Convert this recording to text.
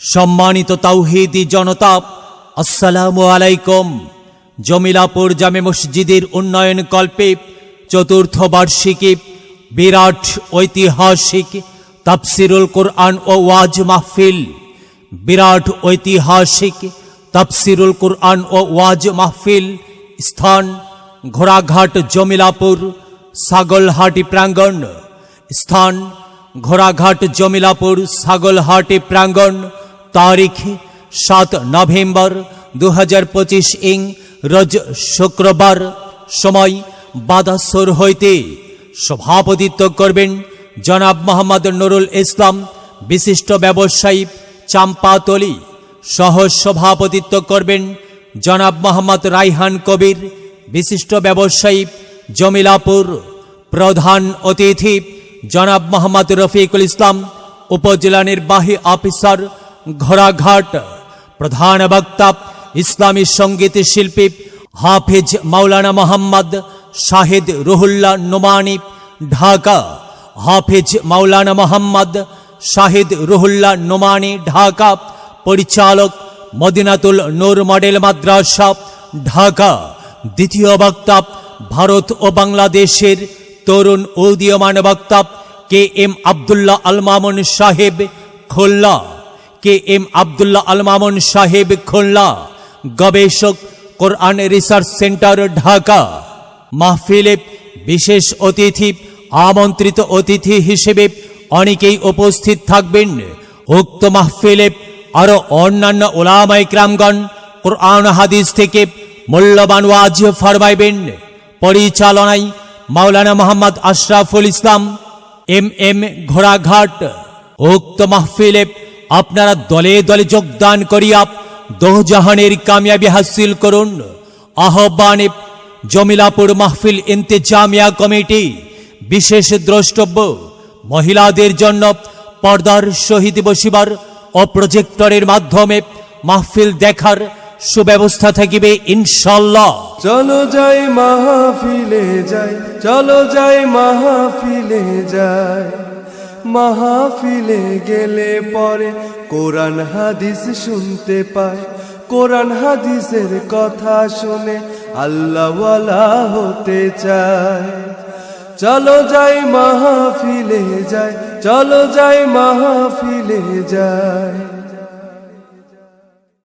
সম্মানিত তাওহীদি জনতা, আসসালামু আলাইকুম। জমিলাপুর জামে মসজিদের উন্নয়ন কল্পে চতুর্থ বার্ষিকী বিরাট ঐতিহাসিক তাফসিরুল কুরআন ও ওয়াজ মাহফিল। বিরাট ঐতিহাসিক তাফসিরুল কুরআন ও ওয়াজ মাহফিল। স্থান ঘোড়াঘাট জমিলাপুর ছাগলহাটি প্রাঙ্গণ। স্থান ঘোড়াঘাট জমিলাপুর ছাগলহাটি প্রাঙ্গণ। তারিখ 7 নভেম্বর 2025 ইং রোজ শুক্রবার। সময় বাদাসর হইতে। সভাপতিত্ব করবেন জনাব মোহাম্মদ নুরুল ইসলাম, বিশিষ্ট ব্যবসায়ী, চাম্পাতলি। সহ সভাপতিত্ব করবেন জনাব মোহাম্মদ রাইহান কবির, বিশিষ্ট ব্যবসায়ী, জমিলাপুর। প্রধান অতিথি জনাব মোহাম্মদ রফিকুল ইসলাম, উপজেলা নির্বাহী অফিসার, ঘোড়াঘাট। প্রধান বক্তা ইসলামী সঙ্গীত শিল্পী হাফিজ মাওলানা মোহাম্মদ শাহিদ রুহুল্লাহ নোমানী, ঢাকা। হাফিজ মাওলানা মোহাম্মদ শাহিদ রুহুল্লাহ নোমানী, ঢাকা। পরিচালক মদিনাতুল নূর মডেল মাদ্রাসা, ঢাকা। দ্বিতীয় বক্তা ভারত ও বাংলাদেশের তরুণ উদীয়মান বক্তা কে এম আব্দুল্লাহ আল মামুন সাহেব, খুলনা। কে এম আব্দুল্লাহ আল মামুন সাহেব, খুলনা। গবেষক, কোরআন রিসার্চ সেন্টার, ঢাকা। মাহফিলে বিশেষ অতিথি, আমন্ত্রিত অতিথি হিসেবে অনেকেই উপস্থিত থাকবেন। উক্ত মাহফিলে আরো অন্যান্য উলামায়ে কেরামগণ কোরআন হাদিস থেকে মূল্যবান ওয়াজ ফরমাইবেন। পরিচালনায় মাওলানা মোহাম্মদ আশরাফুল ইসলাম, এম ঘোড়াঘাট। উক্ত মাহফিলে আপনারা দলে দলে যোগদান করিয়া দোজাহানের কামিয়াবি হাসিল করুন। আহ্বানে জমিলাপুর মাহফিল ইন্তেজামিয়া কমিটি। বিশেষ দ্রষ্টব্য, মহিলাদের জন্য পর্দার সহিত বসিবার ও প্রজেক্টরের মাধ্যমে মাহফিল দেখার সুব্যবস্থা থাকিবে ইনশাআল্লাহ। চলো যাই মাহফিলে যাই, চলো যাই মাহফিলে যাই। মাহফিলে গেলে পরে কোরআন হাদিস শুনতে পায়। কোরআন হাদিসের কথা শুনে আল্লাহওয়ালা হতে চায়। চলো যাই মাহফিলে যাই, চলো যাই মাহফিলে যাই।